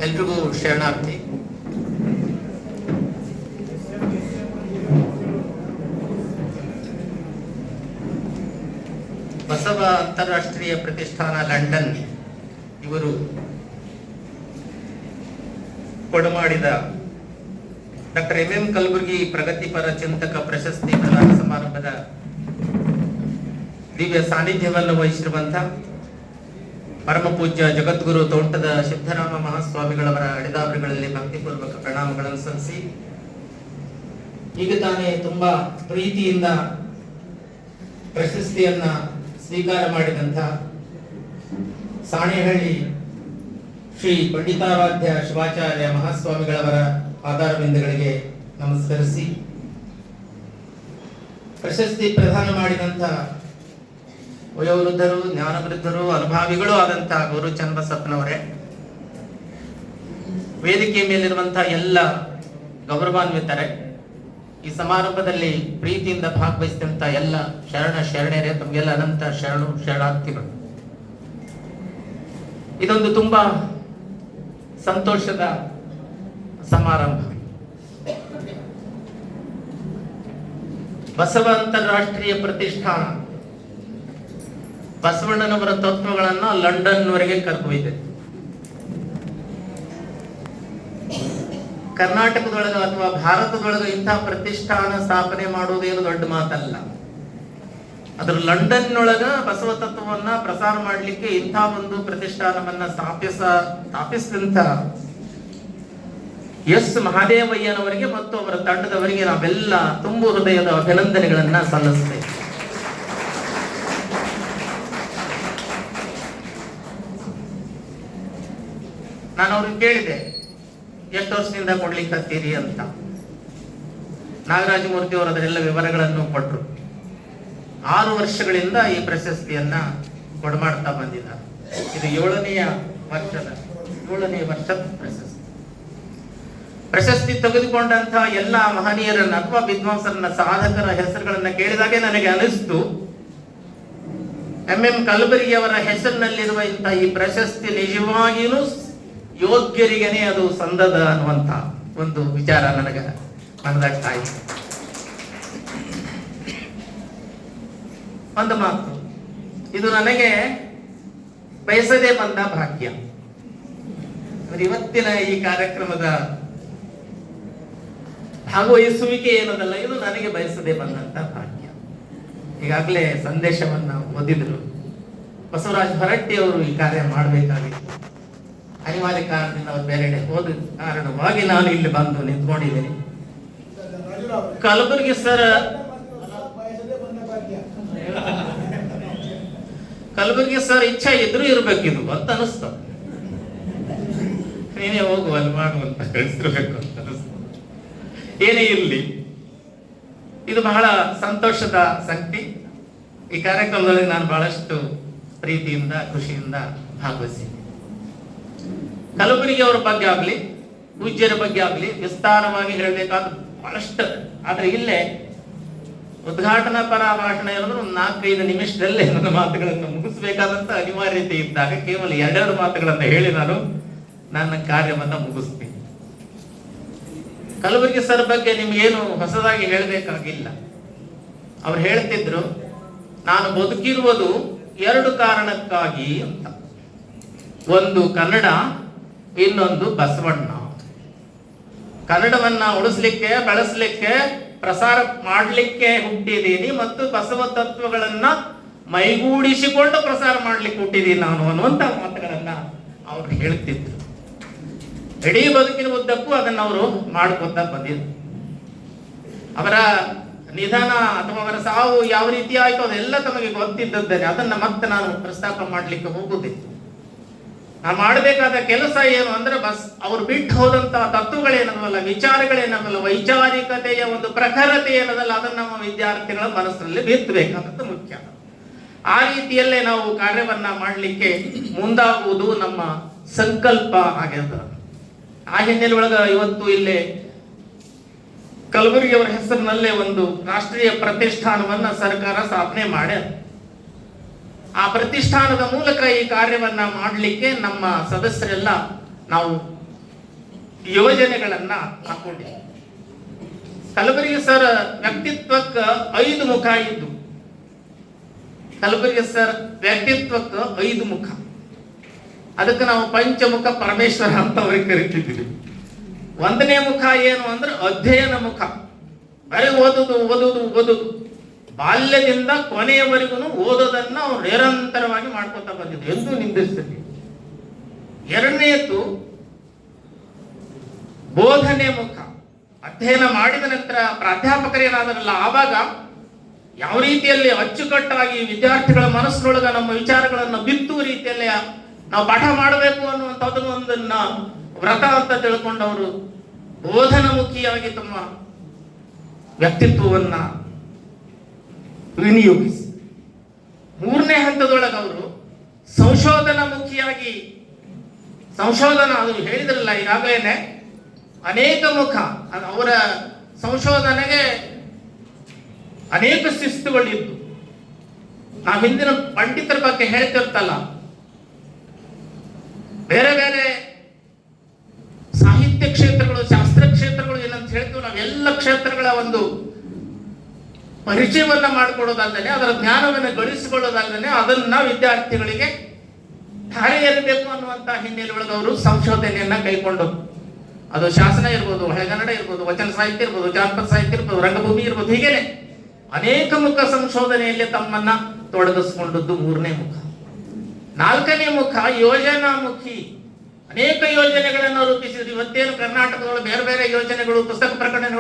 ಎಲ್ರಿಗೂ ಶರಣಾರ್ಥಿ. ಬಸವ ಅಂತಾರಾಷ್ಟ್ರೀಯ ಪ್ರತಿಷ್ಠಾನ ಲಂಡನ್ ಇವರು ಕೊಡಮಾಡಿದ ಡಾಕ್ಟರ್ ಎಂ ಕಲಬುರ್ಗಿ ಪ್ರಗತಿಪರ ಚಿಂತಕ ಪ್ರಶಸ್ತಿ ಪ್ರದಾನ ಸಮಾರಂಭದ ದಿವ್ಯ ಸಾನ್ನಿಧ್ಯವನ್ನು ವಹಿಸಿರುವಂತಹ ಪರಮ ಪೂಜ್ಯ ಜಗದ್ಗುರು ತೋಂಟದ ಸಿದ್ದರಾಮ ಮಹಾಸ್ವಾಮಿಗಳವರ ಅಡಿದಾವರಿಗಳಲ್ಲಿ ಭಕ್ತಿಪೂರ್ವಕ ಪ್ರಣಾಮಗಳನ್ನು ಸಲ್ಲಿಸಿ, ಈಗ ತಾನೇ ತುಂಬಾ ಪ್ರೀತಿಯಿಂದ ಪ್ರಶಸ್ತಿಯನ್ನ ಸ್ವೀಕಾರ ಮಾಡಿದಂಥ ಸಾಣೇಹಳ್ಳಿ ಶ್ರೀ ಪಂಡಿತಾರಾಧ್ಯ ಶಿವಾಚಾರ್ಯ ಮಹಾಸ್ವಾಮಿಗಳವರ ಪಾದಾರವಿಂದಗಳಿಗೆ ನಮಸ್ಕರಿಸಿ, ಪ್ರಶಸ್ತಿ ಪ್ರದಾನ ಮಾಡಿದಂಥ ವಯೋವೃದ್ಧರು, ಜ್ಞಾನವೃದ್ಧರು, ಅನುಭಾವಿಗಳು ಆದಂತಹ ಗುರು ಚನ್ನಬಸಪ್ಪನವರೇ, ವೇದಿಕೆ ಮೇಲಿರುವಂತಹ ಎಲ್ಲ ಗೌರವಾನ್ವಿತರೆ, ಈ ಸಮಾರಂಭದಲ್ಲಿ ಪ್ರೀತಿಯಿಂದ ಭಾಗವಹಿಸಿದಂತ ಎಲ್ಲ ಶರಣರೇ, ತಮಗೆಲ್ಲ ಅನಂತ ಶರಣಾರ್ಥಿಗಳು. ಇದೊಂದು ತುಂಬಾ ಸಂತೋಷದ ಸಮಾರಂಭ. ಬಸವ ಅಂತಾರಾಷ್ಟ್ರೀಯ ಪ್ರತಿಷ್ಠಾನ ಬಸವಣ್ಣನವರ ತತ್ವಗಳನ್ನ ಲಂಡನ್ ವರೆಗೆ ಕರ್ಕೊಯ್ದೆ. ಕರ್ನಾಟಕದೊಳಗ ಅಥವಾ ಭಾರತದೊಳಗ ಇಂತಹ ಪ್ರತಿಷ್ಠಾನ ಸ್ಥಾಪನೆ ಮಾಡುವುದೇನು ದೊಡ್ಡ ಮಾತಲ್ಲ. ಅದ್ರ ಲಂಡನ್ ಒಳಗ ಬಸವ ತತ್ವವನ್ನ ಪ್ರಸಾರ ಮಾಡಲಿಕ್ಕೆ ಇಂಥ ಒಂದು ಪ್ರತಿಷ್ಠಾನವನ್ನ ಸ್ಥಾಪಿಸಿದಂತ ಎಸ್ ಮಹಾದೇವಯ್ಯನವರಿಗೆ ಮತ್ತು ಅವರ ತಂಡದವರಿಗೆ ನಾವೆಲ್ಲ ತುಂಬು ಹೃದಯದ ಅಭಿನಂದನೆಗಳನ್ನ ಸಲ್ಲಿಸ್ತೇವೆ. ನಾನು ಅವ್ರಿಗೆ ಕೇಳಿದೆ, ಎಷ್ಟು ವರ್ಷದಿಂದ ಕೊಡ್ಲಿಕ್ಕೆ ಹತ್ತೀರಿ ಅಂತ. ನಾಗರಾಜಮೂರ್ತಿ ಅವರು ಅದರೆಲ್ಲ ವಿವರಗಳನ್ನು ಕೊಟ್ಟರು. 6 ವರ್ಷಗಳಿಂದ ಈ ಪ್ರಶಸ್ತಿಯನ್ನ ಕೊಡಮಾಡ್ತಾ ಬಂದಿದ್ದಾರೆ. ಇದು 7ನೇ ವರ್ಷದ ಪ್ರಶಸ್ತಿ ತೆಗೆದುಕೊಂಡಂತಹ ಎಲ್ಲ ಮಹನೀಯರನ್ನ ಅಥವಾ ವಿದ್ವಾಂಸರನ್ನ, ಸಾಧಕರ ಹೆಸರುಗಳನ್ನ ಕೇಳಿದಾಗೆ ನನಗೆ ಅನಿಸ್ತು, ಎಂ ಕಲಬುರ್ಗಿ ಅವರ ಹೆಸರಿನಲ್ಲಿರುವ ಇಂತಹ ಈ ಪ್ರಶಸ್ತಿ ನಿಜವಾಗಿಯೂ ಯೋಗ್ಯರಿಗೇನೆ ಅದು ಸಂದದ ಅನ್ನುವಂತ ಒಂದು ವಿಚಾರ ನನಗೆ ಮನದಟ್ಟಾಯಿತು. ಒಂದು ಮಾತು, ಇದು ನನಗೆ ಬಯಸದೇ ಬಂದ ಭಾಗ್ಯ. ಇವತ್ತಿನ ಈ ಕಾರ್ಯಕ್ರಮದ ಭಾಗವಹಿಸುವಿಕೆ ಏನದಲ್ಲ, ಇದು ನನಗೆ ಬಯಸದೇ ಬಂದಂತ ಭಾಗ್ಯ. ಈಗಾಗಲೇ ಸಂದೇಶವನ್ನ ಓದಿದ್ರು. ಬಸವರಾಜ್ ಹೊರಟ್ಟಿ ಅವರು ಈ ಕಾರ್ಯ ಮಾಡಬೇಕಾಗಿತ್ತು. ಅನಿವಾರ್ಯ ಕಾರಣದಿಂದ ಅವರು ಬೇರೆಡೆ ಹೋದ ಕಾರಣವಾಗಿ ನಾನು ಇಲ್ಲಿ ಬಂದು ನಿಂತ್ಕೊಂಡಿದ್ದೇನೆ. ಕಲಬುರ್ಗಿ ಸರ್ ಇಚ್ಛೆ ಇದ್ರೂ ಇರ್ಬೇಕಿದು ಅಂತ ಅನಿಸ್ತು. ನೀನೇ ಹೋಗು ಅಲ್ಲಿ ಮಾಡುವಂತ ಕಳಿಸಿರ್ಬೇಕು ಅಂತ ಅನಿಸ್ತು. ಏನೇ ಇರಲಿ, ಇದು ಬಹಳ ಸಂತೋಷದ ಸಂಗತಿ. ಈ ಕಾರ್ಯಕ್ರಮದಲ್ಲಿ ನಾನು ಬಹಳಷ್ಟು ಪ್ರೀತಿಯಿಂದ, ಖುಷಿಯಿಂದ ಭಾಗವಹಿಸಿದ್ದೆ. ಕಲಬುರ್ಗಿ ಅವರ ಬಗ್ಗೆ ಆಗ್ಲಿ, ಪೂಜ್ಯರ ಬಗ್ಗೆ ಆಗ್ಲಿ ವಿಸ್ತಾರವಾಗಿ ಹೇಳಬೇಕಾದ ಬಹಳಷ್ಟು. ಆದ್ರೆ ಇಲ್ಲೇ ಉದ್ಘಾಟನಾ ಪರ ಭಾಷಣ ಹೇಳಿದ್ರು 4-5 ನಿಮಿಷದಲ್ಲೇ ನನ್ನ ಮಾತುಗಳನ್ನು ಮುಗಿಸ್ಬೇಕಾದಂತ ಅನಿವಾರ್ಯತೆ ಇದ್ದಾಗ ಕೇವಲ 2 ಮಾತುಗಳನ್ನು ಹೇಳಿ ನಾನು ನನ್ನ ಕಾರ್ಯವನ್ನ ಮುಗಿಸ್ತೀನಿ. ಕಲಬುರ್ಗಿ ಸರ್ ಬಗ್ಗೆ ನಿಮ್ಗೇನು ಹೊಸದಾಗಿ ಹೇಳಬೇಕಾಗಿಲ್ಲ. ಅವ್ರು ಹೇಳ್ತಿದ್ರು, ನಾನು ಬದುಕಿರುವುದು 2 ಕಾರಣಕ್ಕಾಗಿ ಅಂತ. ಒಂದು ಕನ್ನಡ, ಇನ್ನೊಂದು ಬಸವಣ್ಣ. ಕನ್ನಡವನ್ನ ಉಳಿಸ್ಲಿಕ್ಕೆ, ಬೆಳೆಸಲಿಕ್ಕೆ, ಪ್ರಸಾರ ಮಾಡಲಿಕ್ಕೆ ಹುಟ್ಟಿದ್ದೀನಿ ಮತ್ತು ಬಸವ ತತ್ವಗಳನ್ನ ಮೈಗೂಡಿಸಿಕೊಂಡು ಪ್ರಸಾರ ಮಾಡ್ಲಿಕ್ಕೆ ಹುಟ್ಟಿದ್ದೀನಿ ನಾನು ಅನ್ನುವಂತ ಮಾತುಗಳನ್ನ ಅವ್ರು ಹೇಳ್ತಿದ್ರು. ಇಡೀ ಬದುಕಿನ ಉದ್ದಕ್ಕೂ ಅದನ್ನ ಅವರು ಮಾಡ್ಕೊತಾ ಬಂದಿದ್ರು. ಅವರ ನಿಧನ ಅಥವಾ ಅವರ ಸಾವು ಯಾವ ರೀತಿ ಆಯ್ತು ಅದೆಲ್ಲ ತಮಗೆ ಗೊತ್ತಿದ್ದದ್ದೇನೆ. ಅದನ್ನ ಮತ್ತೆ ನಾನು ಪ್ರಸ್ತಾಪ ಮಾಡ್ಲಿಕ್ಕೆ ಹೋಗುದಿಲ್ಲ. ನಾವು ಮಾಡಬೇಕಾದ ಕೆಲಸ ಏನು ಅಂದ್ರೆ, ಅವ್ರು ಬಿಟ್ಟು ಹೋದಂತಹ ತತ್ವಗಳೇನದಲ್ಲ, ವಿಚಾರಗಳೇನದಲ್ಲ, ವೈಚಾರಿಕತೆಯ ಒಂದು ಪ್ರಖರತೆ ಏನದಲ್ಲ, ಅದನ್ನ ನಮ್ಮ ವಿದ್ಯಾರ್ಥಿಗಳ ಮನಸ್ಸಿನಲ್ಲಿ ಬಿತ್ತಬೇಕಾದದ್ದು ಮುಖ್ಯ. ಆ ರೀತಿಯಲ್ಲೇ ನಾವು ಕಾರ್ಯವನ್ನ ಮಾಡಲಿಕ್ಕೆ ಮುಂದಾಗುವುದು ನಮ್ಮ ಸಂಕಲ್ಪ ಆಗಿರ್ತದೆ. ಆ ಹಿನ್ನೆಲೆ ಒಳಗ ಇವತ್ತು ಇಲ್ಲೇ ಕಲಬುರ್ಗಿ ಅವರ ಹೆಸರಿನಲ್ಲೇ ಒಂದು ರಾಷ್ಟ್ರೀಯ ಪ್ರತಿಷ್ಠಾನವನ್ನ ಸರ್ಕಾರ ಸ್ಥಾಪನೆ ಮಾಡ್ಯಾರ. ಆ ಪ್ರತಿಷ್ಠಾನದ ಮೂಲಕ ಈ ಕಾರ್ಯವನ್ನ ಮಾಡಲಿಕ್ಕೆ ನಮ್ಮ ಸದಸ್ಯರೆಲ್ಲ ನಾವು ಯೋಜನೆಗಳನ್ನ ಹಾಕೊಂಡಿದ್ದಾರೆ. ಕಲಬುರಗಿ ಸರ್ ವ್ಯಕ್ತಿತ್ವಕ್ಕೆ 5 ಮುಖ ಇದ್ದು, ಕಲಬುರಗಿ ಸರ್ ವ್ಯಕ್ತಿತ್ವಕ್ಕೆ 5 ಮುಖ. ಅದಕ್ಕೆ ನಾವು ಪಂಚಮುಖ ಪರಮೇಶ್ವರ ಅಂತ ಅವ್ರಿಗೆ ಕರಿತಿದ್ದೀವಿ. 1ನೇ ಮುಖ ಏನು ಅಂದ್ರೆ ಅಧ್ಯಯನ ಮುಖ. ಬರೀ ಓದುದು. ಬಾಲ್ಯದಿಂದ ಕೊನೆಯವರೆಗೂ ಓದೋದನ್ನ ಅವ್ರು ನಿರಂತರವಾಗಿ ಮಾಡ್ಕೊತಾ ಬಂದಿದ್ರು, ಎಂದೂ ನಿಂದಿಸ್ತಿರ್ಲಿಲ್ಲ. 2ನೇದು ಬೋಧನೆ ಮುಖ. ಅಧ್ಯಯನ ಮಾಡಿದ ನಂತರ ಪ್ರಾಧ್ಯಾಪಕರೇನಾದರಲ್ಲ, ಆವಾಗ ಯಾವ ರೀತಿಯಲ್ಲಿ ಅಚ್ಚುಕಟ್ಟಾಗಿ ವಿದ್ಯಾರ್ಥಿಗಳ ಮನಸ್ಸಿನೊಳಗ ನಮ್ಮ ವಿಚಾರಗಳನ್ನು ಬಿತ್ತುವ ರೀತಿಯಲ್ಲಿ ನಾವು ಪಾಠ ಮಾಡಬೇಕು ಅನ್ನುವಂಥದ್ದನ್ನು ಒಂದನ್ನ ವ್ರತ ಅಂತ ತಿಳ್ಕೊಂಡವರು ಬೋಧನಮುಖಿಯಾಗಿ ತಮ್ಮ ವ್ಯಕ್ತಿತ್ವವನ್ನ ವಿನಿಯೋಗಿಸಿ, 3ನೇ ಹಂತದೊಳಗೆ ಅವರು ಸಂಶೋಧನಾ ಮುಖಿಯಾಗಿ ಸಂಶೋಧನಾ, ಅದು ಹೇಳಿದ್ರಲ್ಲ ಈಗಾಗಲೇ ಅನೇಕ ಮುಖ. ಅವರ ಸಂಶೋಧನೆಗೆ ಅನೇಕ ಶಿಸ್ತುಗಳಿದ್ದು, ನಾವು ಹಿಂದಿನ ಪಂಡಿತರ ಬಗ್ಗೆ ಹೇಳ್ತಿರ್ತಲ್ಲ, ಬೇರೆ ಬೇರೆ ಸಾಹಿತ್ಯ ಕ್ಷೇತ್ರಗಳು, ಶಾಸ್ತ್ರ ಕ್ಷೇತ್ರಗಳು ಏನಂತ ಹೇಳ್ತೀವಿ, ನಾವೆಲ್ಲ ಕ್ಷೇತ್ರಗಳ ಒಂದು ಪರಿಚಯವನ್ನ ಮಾಡಿಕೊಡೋದಲ್ಲದೆ, ಅದರ ಜ್ಞಾನವನ್ನು ಗಳಿಸಿಕೊಳ್ಳೋದಲ್ಲದೆ ಅದನ್ನ ವಿದ್ಯಾರ್ಥಿಗಳಿಗೆ ಧಾರೆ ಎರಬೇಕು ಅನ್ನುವಂತ ಹಿನ್ನೆಲೆಯೊಳಗೆ ಅವರು ಸಂಶೋಧನೆಯನ್ನ ಕೈಗೊಂಡು, ಅದು ಶಾಸನ ಇರ್ಬೋದು, ಹಳೆಗನ್ನಡ ಇರ್ಬೋದು, ವಚನ ಸಾಹಿತ್ಯ ಇರ್ಬೋದು, ಜಾನಪದ ಸಾಹಿತ್ಯ ಇರ್ಬೋದು, ರಂಗಭೂಮಿ ಇರ್ಬೋದು, ಹೀಗೇನೆ ಅನೇಕ ಮುಖ ಸಂಶೋಧನೆಯಲ್ಲಿ ತಮ್ಮನ್ನ ತೊಡಗಿಸಿಕೊಂಡದ್ದು 3ನೇ ಮುಖ. 4ನೇ ಮುಖ ಯೋಜನಾಮುಖಿ. ಅನೇಕ ಯೋಜನೆಗಳನ್ನು ರೂಪಿಸಿದ್ರು. ಇವತ್ತೇನು ಕರ್ನಾಟಕದೊಳಗೆ ಬೇರೆ ಬೇರೆ ಯೋಜನೆಗಳು, ಪುಸ್ತಕ ಪ್ರಕಟಣೆಗಳು